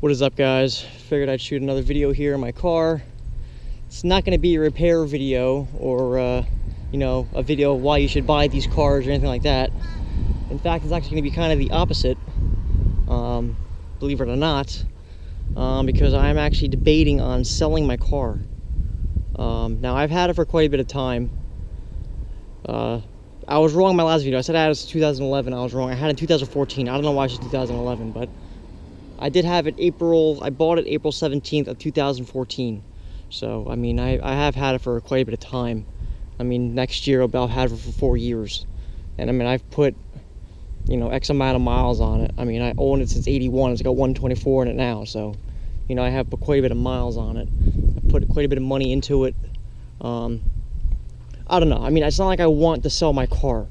What is up, guys? Figured I'd shoot another video here in my car. It's not going to be a repair video or a video of why you should buy these cars or anything like that. In fact, it's actually going to be kind of the opposite, believe it or not, because I'm actually debating on selling my car. Now, I've had it for quite a bit of time. I was wrong in my last video. I said I had it in 2011. I was wrong. I had it in 2014. I don't know why it's 2011, but I did have it I bought it April 17th of 2014. So, I mean, I have had it for quite a bit of time. I mean, next year I'll have it for 4 years. And I mean, I've put, X amount of miles on it. I mean, I own it since 81. It's got 124 in it now. So, I have put quite a bit of miles on it. I put quite a bit of money into it. I don't know. I mean, it's not like I want to sell my car.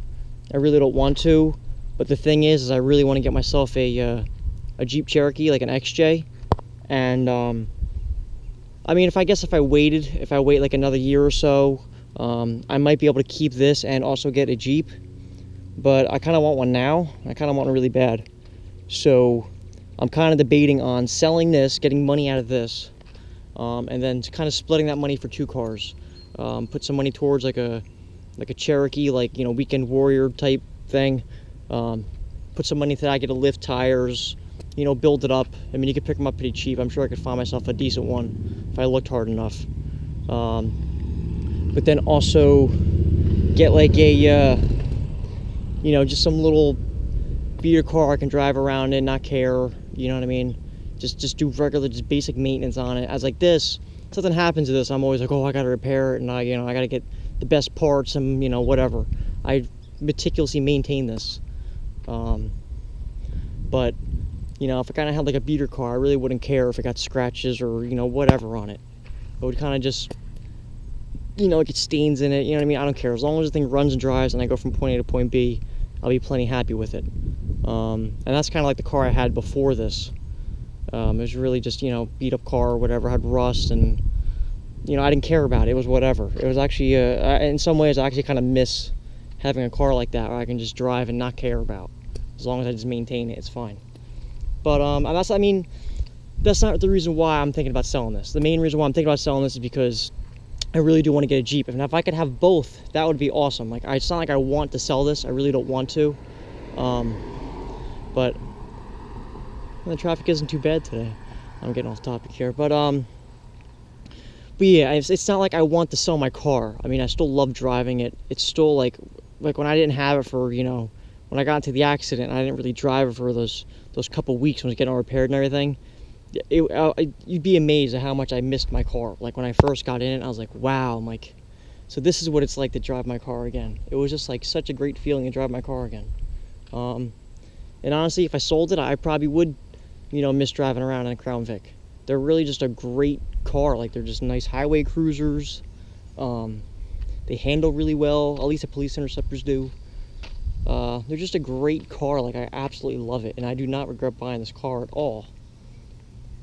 I really don't want to. But the thing is I really want to get myself a Jeep Cherokee, like an XJ. And, I mean, if I wait like another year or so, I might be able to keep this and also get a Jeep. But I kind of want one now. I kind of want one really bad. So I'm kind of debating on selling this, getting money out of this, and then kind of splitting that money for 2 cars. Put some money towards like a Cherokee, weekend warrior type thing. Put some money that I get to lift tires, build it up. I mean, you could pick them up pretty cheap. I'm sure I could find myself a decent one if I looked hard enough. But then also get like a, just some little beater car I can drive around in, not care, you know what I mean? Just do regular, just basic maintenance on it. As like this, something happens to this, I'm always like, oh, I gotta repair it, and I gotta get the best parts and, whatever. I meticulously maintain this. But, if I kind of had like a beater car, I really wouldn't care if it got scratches or, whatever on it. I would kind of just, get stains in it, you know what I mean? I don't care. As long as the thing runs and drives and I go from point A to point B, I'll be plenty happy with it. And that's kind of like the car I had before this. It was really just, beat up car or whatever, had rust, and, I didn't care about it. It was whatever. It was actually, in some ways, I actually kind of miss having a car like that where I can just drive and not care about. As long as I just maintain it, it's fine. But, that's not the reason why I'm thinking about selling this. The main reason why I'm thinking about selling this is because I really do want to get a Jeep. And if I could have both, that would be awesome. Like, it's not like I want to sell this. I really don't want to. But the traffic isn't too bad today. I'm getting off topic here. But yeah, it's not like I want to sell my car. I mean, I still love driving it. It's still like when I didn't have it for, when I got into the accident, I didn't really drive it for those couple weeks when I was getting all repaired and everything. You'd be amazed at how much I missed my car. Like, when I first got in it, I was like, wow. I'm like, so this is what it's like to drive my car again. It was just like such a great feeling to drive my car again. And honestly, if I sold it, I probably would, miss driving around in a Crown Vic. They're really just a great car. Like, they're just nice highway cruisers. They handle really well. At least the police interceptors do. They're just a great car. Like, I absolutely love it, and I do not regret buying this car at all.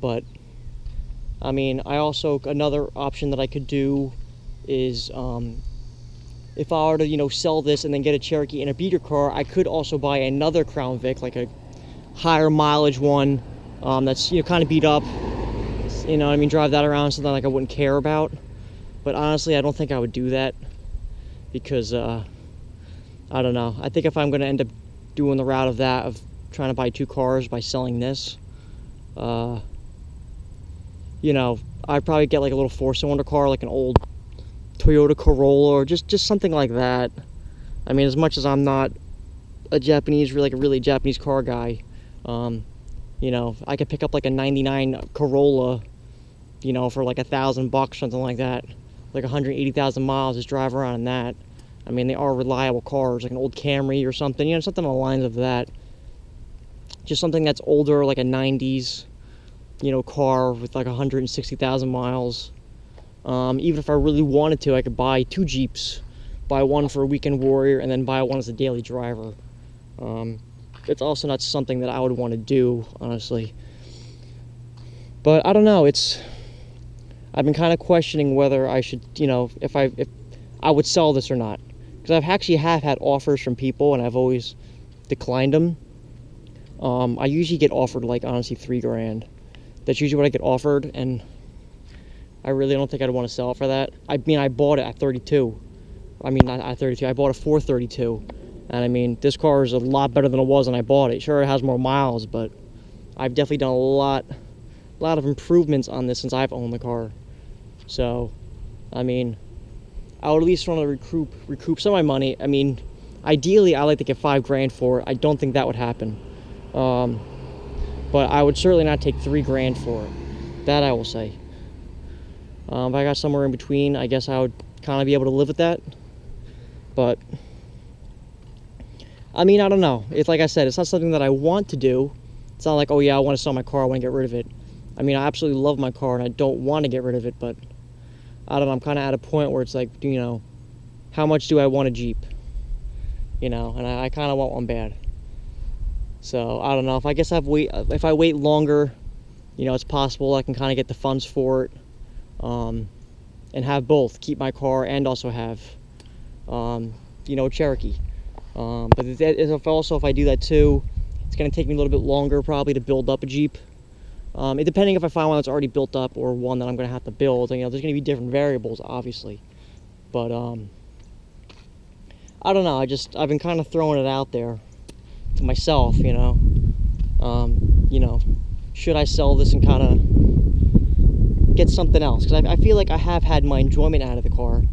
But I mean, another option that I could do is, if I were to, sell this and then get a Cherokee and a beater car, I could also buy another Crown Vic, like a higher mileage one, that's, kind of beat up, drive that around, something like I wouldn't care about. But honestly, I don't think I would do that, because, I don't know. I think if I'm going to end up doing the route of trying to buy 2 cars by selling this, I'd probably get like a little 4-cylinder car, like an old Toyota Corolla, or just something like that. I mean, as much as I'm not a really Japanese car guy, I could pick up like a 99 Corolla, for like $1,000, something like that, like 180,000 miles, just drive around in that. I mean, they are reliable cars, like an old Camry or something, something along the lines of that. Just something that's older, like a 90s, car with like 160,000 miles. Even if I really wanted to, I could buy 2 Jeeps, buy one for a weekend warrior, and then buy one as a daily driver. It's also not something that I would want to do, honestly. But I don't know. I've been kind of questioning whether I should, if I would sell this or not, because I've actually had offers from people, and I've always declined them. I usually get offered like honestly $3 grand. That's usually what I get offered, and I really don't think I'd want to sell it for that. I mean, I bought it at 32. I mean, not at 32. I bought it for 32. And I mean, this car is a lot better than it was when I bought it. Sure, it has more miles, but I've definitely done a lot of improvements on this since I've owned the car. So, I mean, I would at least want to recoup some of my money. I mean, ideally, I like to get $5,000 for it. I don't think that would happen. But I would certainly not take $3,000 for it. That I will say. If I got somewhere in between, I guess I would kind of be able to live with that. But, I mean, I don't know. It's like I said, it's not something that I want to do. It's not like, oh yeah, I want to sell my car, I want to get rid of it. I mean, I absolutely love my car and I don't want to get rid of it, but I don't know, I'm kind of at a point where it's like, you know, how much do I want a Jeep? You know, and I kind of want one bad. So, I don't know, if I wait longer, you know, it's possible I can kind of get the funds for it, and have both, keep my car and also have, you know, a Cherokee. But if I do that too, it's going to take me a little bit longer probably to build up a Jeep. Depending if I find one that's already built up or one that I'm going to have to build. You know, there's going to be different variables, obviously. But, I don't know. I've been kind of throwing it out there to myself, you know. You know, should I sell this and kind of get something else? Because I feel like I have had my enjoyment out of the car.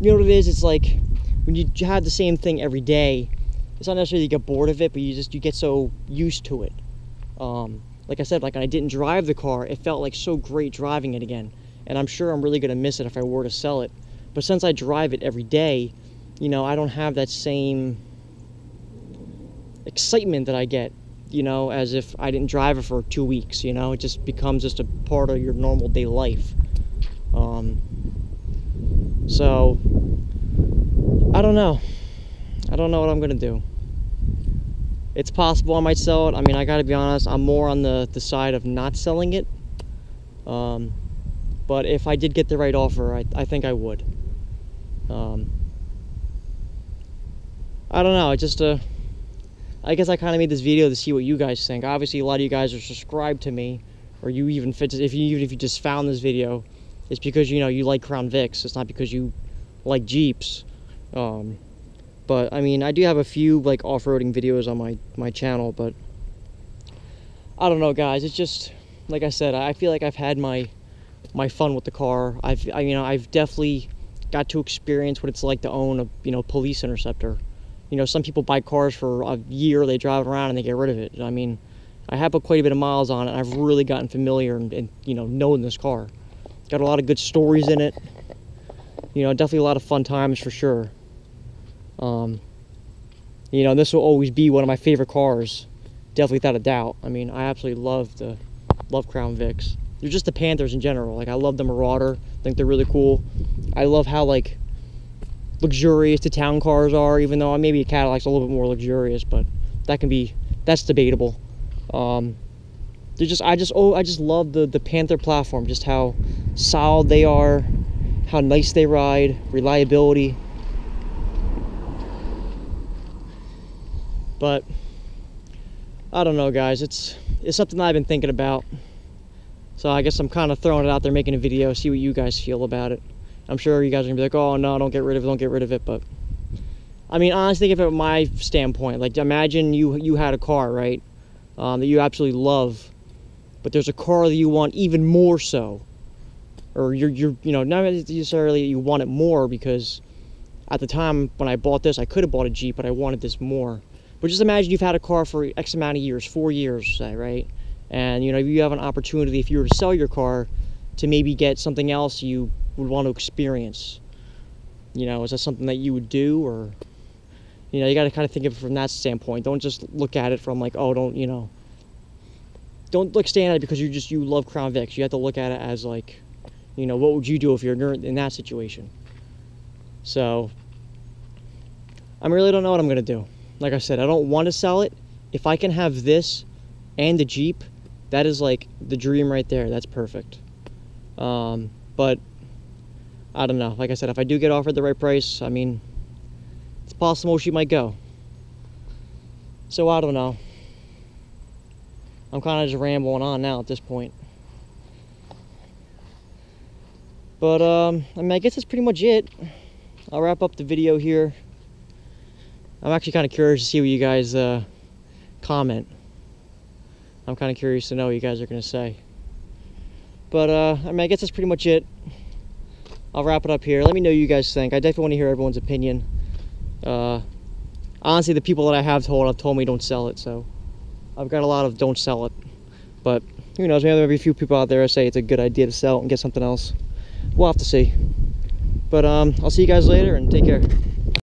You know what it is? It's like when you have the same thing every day, it's not necessarily you get bored of it, but you get so used to it. Like I said, like when I didn't drive the car, it felt like so great driving it again. And I'm sure I'm really going to miss it if I were to sell it. But since I drive it every day, you know, I don't have that same excitement that I get, you know, as if I didn't drive it for 2 weeks, you know. It just becomes just a part of your normal day life. So, I don't know. I don't know what I'm going to do. It's possible I might sell it. I mean, I gotta be honest, I'm more on the side of not selling it. But if I did get the right offer, I think I would. I don't know, I guess I kind of made this video to see what you guys think. Obviously, a lot of you guys are subscribed to me, or you even if you just found this video, it's because, you know, you like Crown Vics. It's not because you like Jeeps. But, I mean, I do have a few, like, off-roading videos on my channel, but I don't know, guys. It's just, like I said, I feel like I've had my fun with the car. I've definitely got to experience what it's like to own a, you know, police interceptor. You know, some people buy cars for a year, they drive around and they get rid of it. I mean, I have put quite a bit of miles on it, and I've really gotten familiar and you know, knowing this car. Got a lot of good stories in it. You know, definitely a lot of fun times for sure. You know, this will always be one of my favorite cars, definitely without a doubt. I mean, I absolutely love Crown Vics. They're just the Panthers in general. Like, I love the Marauder. I think they're really cool. I love how, like, luxurious the town cars are, even though maybe a Cadillac's a little bit more luxurious, but that's debatable. I just love the Panther platform, just how solid they are, how nice they ride, reliability. But I don't know, guys. It's something that I've been thinking about. So I guess I'm kind of throwing it out there, making a video, see what you guys feel about it. I'm sure you guys are gonna be like, oh no, don't get rid of it. But I mean, honestly, think of it from my standpoint. Like, imagine you had a car, right, that you absolutely love, but there's a car that you want even more so, or you're you know, not necessarily you want it more, because at the time when I bought this, I could have bought a Jeep, but I wanted this more. But just imagine you've had a car for X amount of years, 4 years, say, right? And, you know, you have an opportunity, if you were to sell your car, to maybe get something else you would want to experience. You know, is that something that you would do? Or, you know, you got to kind of think of it from that standpoint. Don't just look at it from like, oh, don't look stand at it because you love Crown Vics. You have to look at it as like, you know, what would you do if you're in that situation? So, I really don't know what I'm going to do. Like I said, I don't want to sell it. If I can have this and the Jeep, that is like the dream right there. That's perfect. But I don't know. Like I said, if I do get offered the right price, I mean, it's possible she might go. So I don't know. I'm kind of just rambling on now at this point. But I mean, I guess that's pretty much it. I'll wrap up the video here. I'm actually kind of curious to see what you guys comment. I'm kind of curious to know what you guys are going to say. But I mean, I guess that's pretty much it. I'll wrap it up here. Let me know what you guys think. I definitely want to hear everyone's opinion. Honestly, the people that I have told me don't sell it, so I've got a lot of don't sell it. But who knows, maybe there'll be a few people out there that say it's a good idea to sell it and get something else. We'll have to see. But I'll see you guys later, and take care.